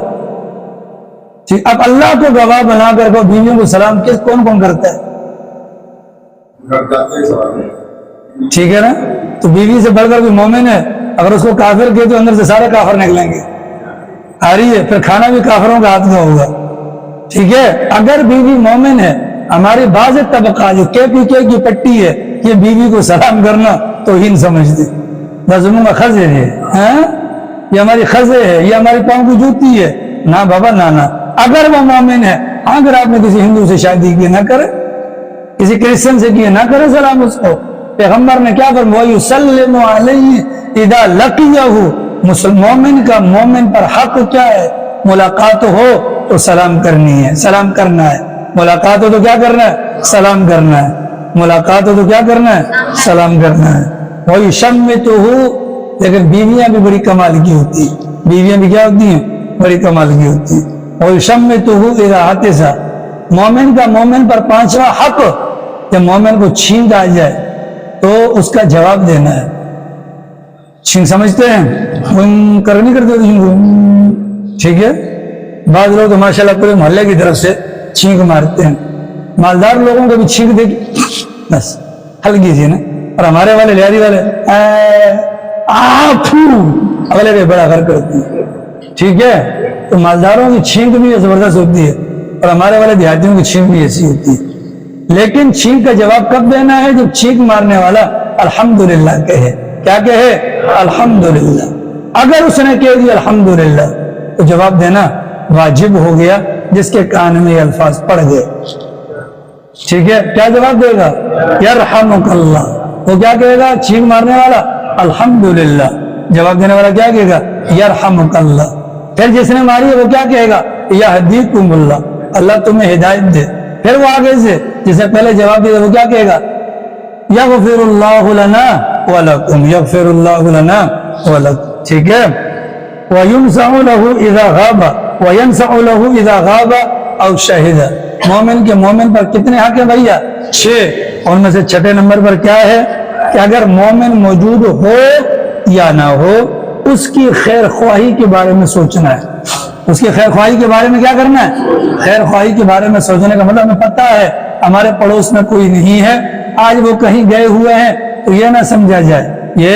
ٹھیک، اب اللہ کو گواہ بنا کر کو بیویوں کو سلام کون کون کرتا ہے؟ ٹھیک ہے نا؟ تو بیوی سے بڑھ کر کوئی مومن ہے؟ اگر اس کو کافر کہے تو اندر سے سارے کافر نکلیں گے، آ رہی ہے؟ پھر کھانا بھی کافروں کا ہاتھ کا ہوگا۔ ٹھیک ہے، اگر بیوی مومن ہے، ہماری بعض طبقہ جو کے پی کے کی پٹی ہے، یہ بیوی کو سلام کرنا توہین سمجھتے، بس کا خزے ہے، یہ ہماری خزے ہے، یہ ہماری پاؤں کی جوتی ہے۔ نہ بابا نہ، اگر وہ مومن ہے، اگر آپ نے کسی ہندو سے شادی کی نہ کرے، کسی کرسچن سے کی نہ کرے سلام اس کو۔ پیغمبر نے کیا فرمایا؟ وَيُسَلِّمُ عَلَيْهِ إِذَا لَقِيَهُ، مومن کا مومن پر حق کیا ہے؟ ملاقات ہو تو سلام کرنی ہے، سلام کرنا ہے۔ ملاقات ہو تو کیا کرنا ہے؟ سلام کرنا ہے۔ ملاقات ہو تو کیا کرنا ہے؟ سلام کرنا ہے۔ وَيُشَمِّتُهُ، لیکن بیویاں بھی بڑی کمال کی ہوتی ہیں، بیویاں بھی کیا ہوتی ہیں؟ بڑی کمال کی ہوتی ہیں۔ وَيُشَمِّتُهُ إِذَا حَتِسَ، مومن کا مومن پر پانچواں حق، جب مومن کو چھینک آ جائے تو اس کا جواب دینا ہے۔ چھینک سمجھتے ہیں؟ کر نہیں کرتے ٹھیک ہے؟ بعض لوگ تو ماشاءاللہ پورے محلے کی طرف سے چھینک مارتے ہیں، مالدار لوگوں کو بھی چھینک دے گی بس ہلکی سی نا، اور ہمارے والے لہری والے اگلے کے بڑا گھر کرتے ہیں۔ ٹھیک ہے، تو مالداروں کی چھینک بھی زبردست ہوتی ہے، اور ہمارے والے دیہاتیوں کی چھینک بھی ایسی ہوتی ہے۔ لیکن چھینک کا جواب کب دینا ہے؟ جب چھینک مارنے والا الحمدللہ کہے۔ کیا کہے؟ الحمدللہ۔ اگر اس نے کہہ دیا الحمدللہ تو جواب دینا واجب ہو گیا، جس کے کان میں یہ الفاظ پڑ گئے۔ ٹھیک ہے، کیا جواب دے گا؟ یرحمک اللہ۔ وہ کیا کہے گا؟ چھینک مارنے والا الحمدللہ، جواب دینے والا کیا کہے گا؟ یرحمک اللہ۔ پھر جس نے ماری ہے وہ کیا کہے گا؟ یہدیکم اللہ، اللہ تمہیں ہدایت دے۔ پھر وہ آگے سے جسے پہلے جواب دیا وہ کیا کہے گا؟ یغفر اللہ لنا ولکم، یغفر اللہ لنا ولکم۔ ٹھیک ہے، وَيُنْسَعُ لَهُ إِذَا غَابَ وَيَنْسَعُ لَهُ إِذَا غَابَ أَوْ شَهِدَ۔ مومن کے مومن پر کتنے حق ہیں بھیا؟ 6، اور ان میں سے چھٹے نمبر پر کیا ہے کہ اگر مومن موجود ہو یا نہ ہو، اس کی خیر خواہی کے بارے میں سوچنا ہے۔ اس کی خیر خواہی کے بارے میں کیا کرنا ہے؟ خیر خواہی کے بارے میں سوچنے کا مطلب ہمیں پتہ ہے ہمارے پڑوس میں کوئی نہیں ہے، آج وہ کہیں گئے ہوئے ہیں، تو یہ نہ سمجھا جائے، یہ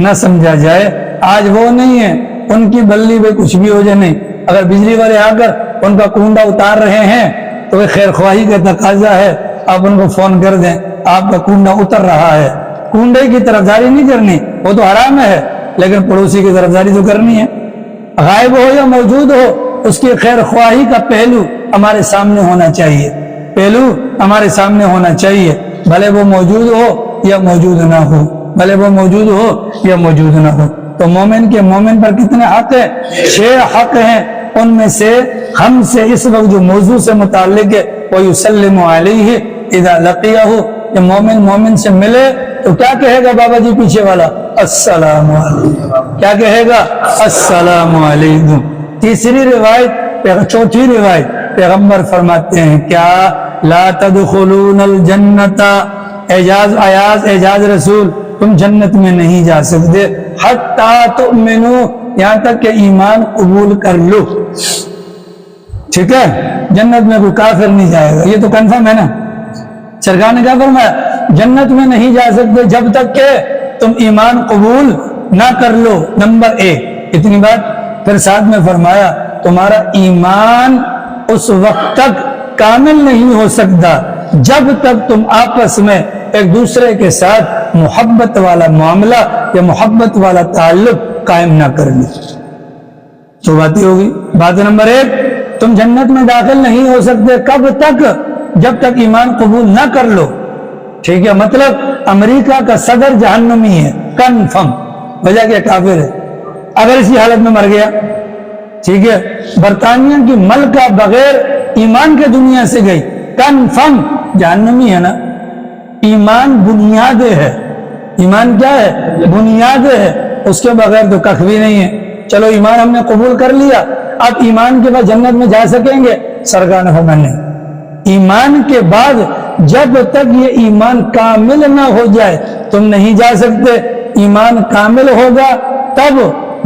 نہ سمجھا جائے آج وہ نہیں ہے، ان کی بلی میں کچھ بھی ہو جائے نہیں۔ اگر بجلی والے آ کر ان کا کنڈا اتار رہے ہیں تو وہ خیر خواہی کا تقاضا ہے، آپ ان کو فون کر دیں آپ کا کنڈا اتر رہا ہے۔ کنڈے کی طرفداری نہیں کرنی، وہ تو حرام ہے، لیکن پڑوسی کی طرفداری تو کرنی ہے۔ غائب ہو یا موجود ہو، اس کی خیر خواہی کا پہلو ہمارے سامنے ہونا چاہیے، پہلو ہمارے سامنے ہونا چاہیے، بھلے وہ موجود ہو یا موجود نہ ہو، بھلے وہ موجود ہو یا موجود نہ ہو۔ تو مومن کے مومن پر کتنے حق ہیں؟ 6 حق ہیں۔ ان میں سے ہم سے اس وقت جو موضوع سے متعلق ہے وَيُسَلِّمُ عَلَيْهِ إِذَا لَقِيَهُ، کہ مومن مومن سے ملے تو کیا کہے گا بابا جی پیچھے والا؟ السلام علیکم۔ کیا کہے گا؟ السلام علیکم۔ تیسری روایت، چوتھی روایت، پیغمبر فرماتے ہیں کیا؟ لا تدخلون الجنت، اعجاز رسول، تم جنت میں نہیں جا سکتے حتی تؤمنو، یہاں تک کہ ایمان قبول کر لو۔ ٹھیک ہے، جنت میں کوئی کافر نہیں جائے گا، یہ تو کنفرم ہے نا۔ سرکار نے کیا فرمایا؟ جنت میں نہیں جا سکتے جب تک کہ تم ایمان قبول نہ کر لو، نمبر 1 اتنی بات۔ پھر ساتھ میں فرمایا تمہارا ایمان اس وقت تک کامل نہیں ہو سکتا جب تک تم آپس میں ایک دوسرے کے ساتھ محبت والا معاملہ یا محبت والا تعلق قائم نہ کر لو۔ تو باتیں ہوگی۔ بات نمبر 1، تم جنت میں داخل نہیں ہو سکتے کب تک؟ جب تک ایمان قبول نہ کر لو۔ ٹھیک ہے، مطلب امریکہ کا صدر جہنمی ہے، کنفرم، وجہ کہ کافر ہے اگر اسی حالت میں مر گیا۔ ٹھیک ہے، برطانیہ کی ملکہ بغیر ایمان کے دنیا سے گئی، کنفرم جہنمی ہے نا۔ ایمان بنیاد ہے، ایمان کیا ہے؟ بنیاد ہے، اس کے بغیر تو کخ بھی نہیں ہے۔ چلو ایمان ہم نے قبول کر لیا، اب ایمان کے بعد جنت میں جا سکیں گے؟ سرکار نے فرمایا نہیں، ایمان کے بعد جب تک یہ ایمان کامل نہ ہو جائے تم نہیں جا سکتے۔ ایمان کامل ہوگا تب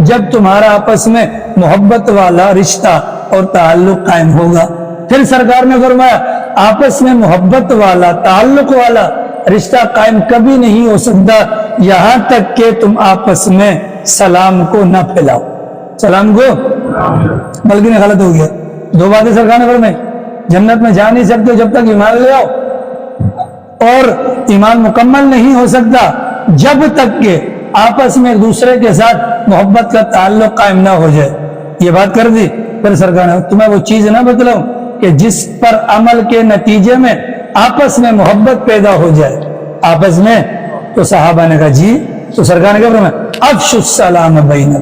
جب تمہارا آپس میں محبت والا رشتہ اور تعلق قائم ہوگا۔ پھر سرکار نے فرمایا آپس میں محبت والا تعلق والا رشتہ قائم کبھی نہیں ہو سکتا یہاں تک کہ تم آپس میں سلام کو نہ پھیلاؤ۔ سلام کو بلکہ نہیں، غلط ہو گیا، دو باتیں سرکار نے فرمائی۔ جنت میں جا نہیں سکتے جب تک ایمان لے آؤ، اور ایمان مکمل نہیں ہو سکتا جب تک کہ آپس میں ایک دوسرے کے ساتھ محبت کا تعلق قائم نہ ہو جائے۔ یہ بات کر دی، پھر سرکار نے تمہیں وہ چیز نہ بتلاؤں کہ جس پر عمل کے نتیجے میں آپس میں محبت پیدا ہو جائے آپس میں؟ تو صحابہ نے کہا جی۔ تو سرکار نے کہا فرمایا افشوا السلام بینکم،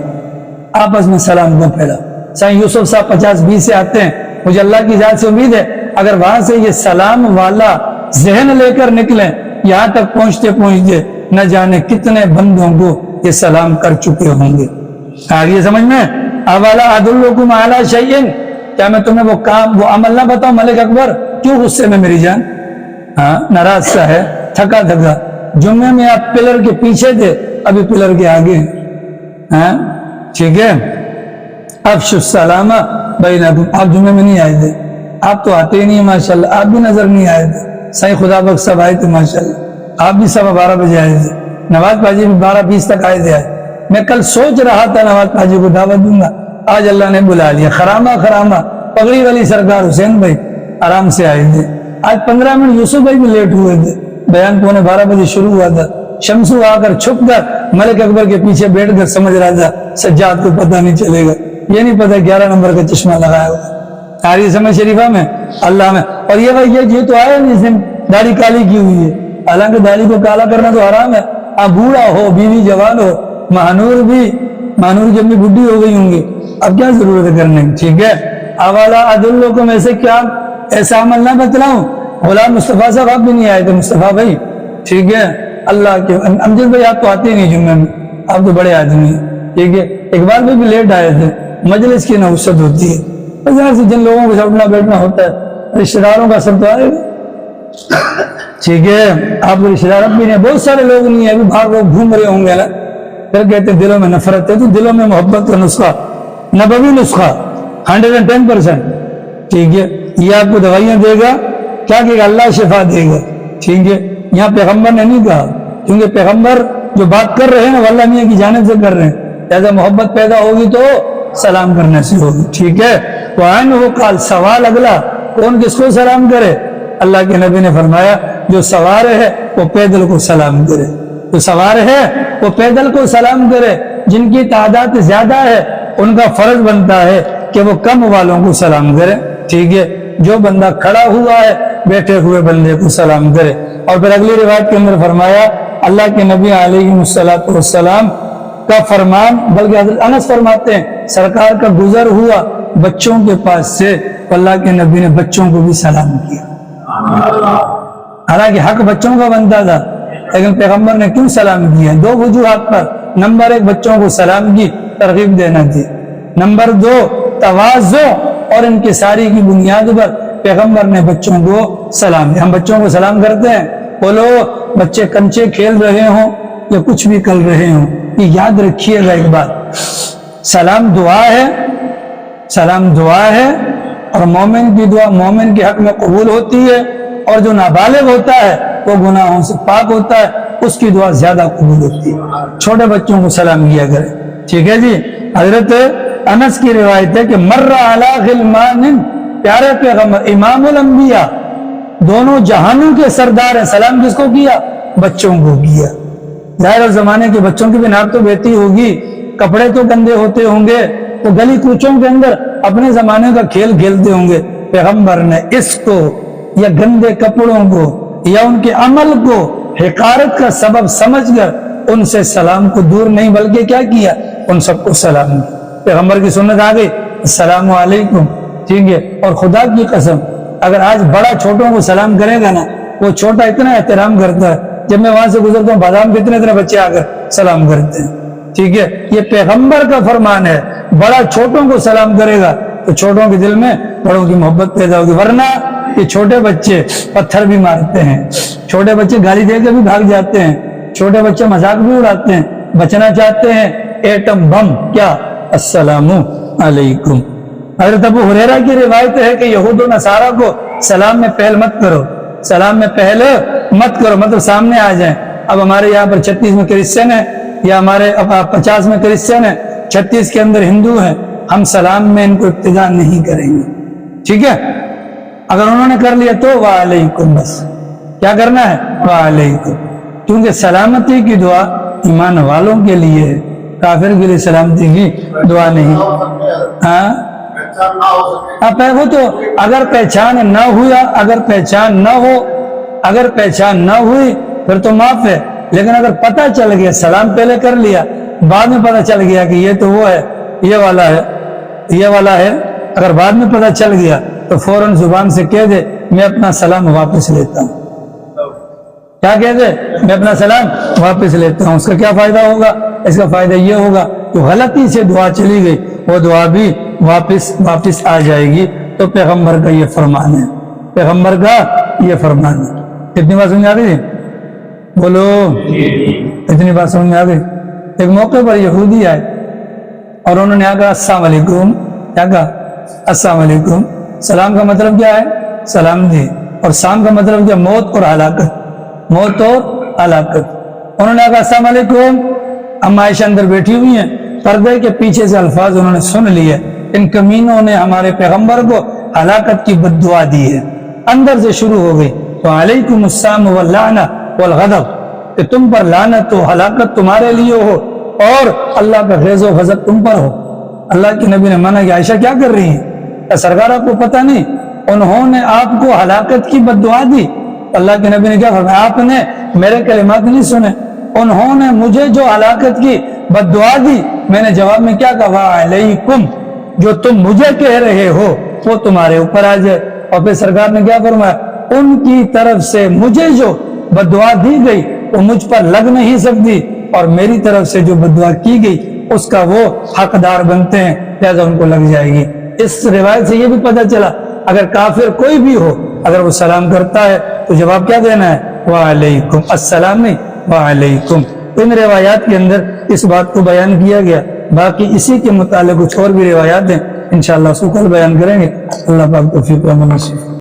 آپس میں سلام کو پھیلاؤ۔ سائیں یوسف صاحب 50-20 سے آتے ہیں، مجھے اللہ کی ذات سے امید ہے اگر وہاں سے یہ سلام والا ذہن لے کر نکلیں یہاں تک پہنچتے پہنچتے نہ جانے کتنے بندوں کو یہ سلام کر چکے ہوں گے۔ آگے سمجھ میں اولا ادلکم علی شیء، کیا میں تمہیں وہ کام وہ عمل نہ بتاؤں؟ ملک اکبر کیوں غصے میں میری جان؟ ہاں ناراض سا ہے، تھکا تھکا، جمعے میں آپ پلر کے پیچھے تھے، ابھی پلر کے آگے۔ ہاں ٹھیک ہے، افشوا السلام بینکم، آپ جمعے میں نہیں آئے تھے، آپ تو آتے ہی نہیں ماشاءاللہ، آپ بھی نظر نہیں آئے تھے۔ صحیح خدا بخش سب آئے تھے ماشاءاللہ، آپ بھی سب 12 بجے آئے تھے، نواز پاجی بھی 12:20 تک آئے تھے۔ میں کل سوچ رہا تھا نواز پاجی کو دعوت دوں گا، آج اللہ نے بلا لیا۔ خرامہ پگڑی والی سرکار حسین بھائی آرام سے آئے تھے۔ آج 15 منٹ یوسف بھائی بھی لیٹ ہوئے تھے، بیان 12:15 بجے شروع ہوا تھا۔ شمسو آ کر چھپ کر ملک اکبر کے پیچھے بیٹھ کر سمجھ رہا تھا سجاد کو پتہ نہیں چلے گا، یہ نہیں پتہ 11 نمبر کا چشمہ لگایا ہوا تاریخ سمجھ شریفہ میں اللہ میں۔ اور یہ بھائی یہ تو آیا نہیں، داڑھی کالی کی ہوئی ہے، حالانکہ داڑھی کو کالا کرنا تو حرام ہے۔ آپ بوڑھا ہو، بیوی جوان ہو، مہنور جب بھی بڈھی ہو گئی ہوں گی، اب کیا ضرورت ہے کرنے کی؟ ٹھیک ہے، اولا ادلکم، ایسے کیا ایسا عمل نہ بتلاؤں؟ غلام مصطفیٰ صاحب آپ بھی نہیں آئے تھے، مصطفیٰ بھائی ٹھیک ہے، اللہ کے امجد بھائی آپ تو آتے ہی نہیں جمعے میں، آپ تو بڑے آدمی ہیں ٹھیک ہے۔ اقبال بھائی بھی لیٹ آئے تھے، مجلس کی نوسط ہوتی ہے، بس جن لوگوں کے ساتھ اٹھنا بیٹھنا ہوتا ہے، رشتہ داروں کا سب تو آئے گا ٹھیک ہے۔ آپ کو رشتہ دار اب بھی نہیں، بہت سارے لوگ نہیں ہیں، ابھی باہر لوگ گھوم رہے ہوں گے نا، پھر کہتے ہیں دلوں میں نفرت ہے، تو دلوں میں محبت کا نسخہ، نبوی نسخہ 110%، ٹھیک ہے۔ یہ آپ کو دوائیاں دے گا، کیا کہے گا؟ اللہ شفا دے گا، ٹھیک ہے۔ یہاں پیغمبر نے نہیں کہا، کیونکہ پیغمبر جو بات کر رہے ہیں وہ اللہ میاں کی جانب سے کر رہے ہیں، لہذا محبت پیدا ہوگی تو سلام کرنے سے ہوگی، ٹھیک ہے۔ وَعَنْهُ قال، سوال اگلا، کون کس کو سلام کرے؟ اللہ کے نبی نے فرمایا جو سوار ہے وہ پیدل کو سلام کرے، جو سوار ہے وہ پیدل کو سلام کرے، جن کی تعداد زیادہ ہے ان کا فرض بنتا ہے کہ وہ کم والوں کو سلام کرے، ٹھیک ہے۔ جو بندہ کھڑا ہوا ہے بیٹھے ہوئے بندے کو سلام کرے۔ اور پھر اگلی روایت کے اندر فرمایا اللہ کے نبی علیہ السلام کا فرمان، بلکہ حضرت انس فرماتے ہیں سرکار کا گزر ہوا بچوں کے پاس سے، اللہ کے نبی نے بچوں کو بھی سلام کیا، حالانکہ حق بچوں کا بنتا تھا، لیکن پیغمبر نے کیوں سلام کیا؟ 2 وجوہات پر۔ نمبر 1 بچوں کو سلام کی ترغیب دینا تھی، نمبر 2 تواضع اور انکساری کی بنیاد پر پیغمبر نے بچوں کو سلام دیا۔ ہم بچوں کو سلام کرتے ہیں، بولو بچے کنچے کھیل رہے ہوں یا کچھ بھی کر رہے ہوں، یہ یاد رکھیے گا ایک بات، سلام دعا ہے، سلام دعا ہے، اور مومن کی دعا مومن کے حق میں قبول ہوتی ہے، اور جو نابالغ ہوتا ہے وہ گناہوں سے پاک ہوتا ہے، اس کی دعا زیادہ قبول ہوتی ہے۔ چھوٹے بچوں کو سلام کیا کرے، ٹھیک ہے جی۔ حضرت انس کی روایت ہے کہ مر علی غلمان، پیارے پیغمبر امام الانبیاء دونوں جہانوں کے سردار ہیں، سلام کس کو کیا؟ بچوں کو کیا۔ ظاہر زمانے کے بچوں کی بھی ناک تو بہتی ہوگی، کپڑے تو گندے ہوتے ہوں گے، تو گلی کوچوں کے اندر اپنے زمانے کا کھیل کھیلتے ہوں گے، پیغمبر نے اس کو یا گندے کپڑوں کو یا ان کے عمل کو حقارت کا سبب سمجھ کر ان سے سلام کو دور نہیں بلکہ کیا کیا؟ ان سب کو سلام کیا۔ پیغمبر کی سنت آ گئی السلام علیکم، ٹھیک ہے۔ اور خدا کی قسم اگر آج بڑا چھوٹوں کو سلام کرے گا نا وہ چھوٹا اتنا احترام کرتا ہے، جب میں وہاں سے گزرتا ہوں بازار میں اتنے بچے آ کر سلام کرتے ہیں. ٹھیک ہے، یہ پیغمبر کا فرمان ہے. بڑا چھوٹوں کو سلام کرے گا تو چھوٹوں کے دل میں بڑوں کی محبت پیدا ہوگی، ورنہ یہ چھوٹے بچے پتھر بھی مارتے ہیں، چھوٹے بچے گالی دے کے بھی بھاگ جاتے ہیں، چھوٹے بچے مذاق بھی اڑاتے ہیں، بچنا چاہتے ہیں ایٹم بم کیا السلام علیکم. حضرت ابو ہریرہ کی روایت ہے کہ یہود و نصارہ کو سلام میں پہل مت کرو، سلام میں پہل مت کرو، مطلب سامنے آ جائیں. اب ہمارے یہاں پر 36 میں کرسچن ہے، یا ہمارے 50 میں کرسچن ہے، 36 کے اندر ہندو ہیں، ہم سلام میں ان کو ابتدا نہیں کریں گے. ٹھیک ہے، اگر انہوں نے کر لیا تو وعلیکم، بس کیا کرنا ہے وعلیکم، کیونکہ سلامتی کی دعا ایمان والوں کے لیے ہے، کافر کے لیے سلامتی کی دعا نہیں. ہاں وہ تو اگر پہچان نہ ہوا، اگر پہچان نہ ہو، اگر پہچان نہ ہوئی پھر تو معاف ہے. لیکن اگر پتہ چل گیا، سلام پہلے کر لیا، بعد میں پتہ چل گیا کہ یہ تو وہ ہے، یہ والا ہے، یہ والا ہے، اگر بعد میں پتہ چل گیا تو فوراً زبان سے کہہ دے میں اپنا سلام واپس لیتا ہوں. کیا کہہ دے؟ میں اپنا سلام واپس لیتا ہوں. اس کا کیا فائدہ ہوگا؟ اس کا فائدہ یہ ہوگا کہ غلطی سے دعا چلی گئی وہ دعا بھی واپس آ جائے گی. تو پیغمبر کا یہ فرمان ہے، پیغمبر کا یہ فرمان ہے. کتنی بات سمجھ آ گئی؟ بولو، اتنی بات سمجھ میں آ گئی. ایک موقع پر یہودی آئے اور انہوں نے کہا السلام علیکم. کیا کہا؟ السلام علیکم. سلام کا مطلب کیا ہے؟ سلام دی. اور سام کا مطلب کیا؟ موت اور ہلاکت، موت اور ہلاکت. انہوں نے کہا السلام علیکم. اما عائشہ اندر بیٹھی ہوئی ہیں، پردے کے پیچھے سے الفاظ انہوں نے سن لیے، ان کمینوں نے ہمارے پیغمبر کو ہلاکت کی بد دعا دی ہے. اندر سے شروع ہو گئی تو علیکم السلام واللعنہ والغضب، کہ تم پر لعنت و ہلاکت تمہارے لیے ہو اور اللہ کا غیظ و غضب تم پر ہو. اللہ کے نبی نے مانا کہ عائشہ کیا کر رہی ہیں؟ کیا سرکار آپ کو پتہ نہیں انہوں نے آپ کو ہلاکت کی بد دعا دی؟ اللہ کے نبی نے کیا فرمایا؟ آپ نے میرے کلمات نہیں سنے، انہوں نے مجھے جو ہلاکت کی بد دعا دی میں نے جواب میں کیا کہا؟ وعلیکم، جو تم مجھے کہہ رہے ہو وہ تمہارے اوپر آ جائے. اور پھر سرکار نے کیا فرمایا؟ ان کی طرف سے مجھے جو بد دعا دی گئی وہ مجھ پر لگ نہیں سکتی، اور میری طرف سے جو بد دعا کی گئی اس کا وہ حقدار بنتے ہیں، لہذا ان کو لگ جائے گی. اس روایت سے یہ بھی پتہ چلا اگر کافر کوئی بھی ہو اگر وہ سلام کرتا ہے تو جواب کیا دینا ہے؟ وعلیکم السلام، نہیں وعلیکم. ان روایات کے اندر اس بات کو بیان کیا گیا. باقی اسی کے متعلق کچھ اور بھی روایات ہیں، انشاءاللہ اس کو کل بیان کریں گے. اللہ پاک توفیق و عمل نصیب.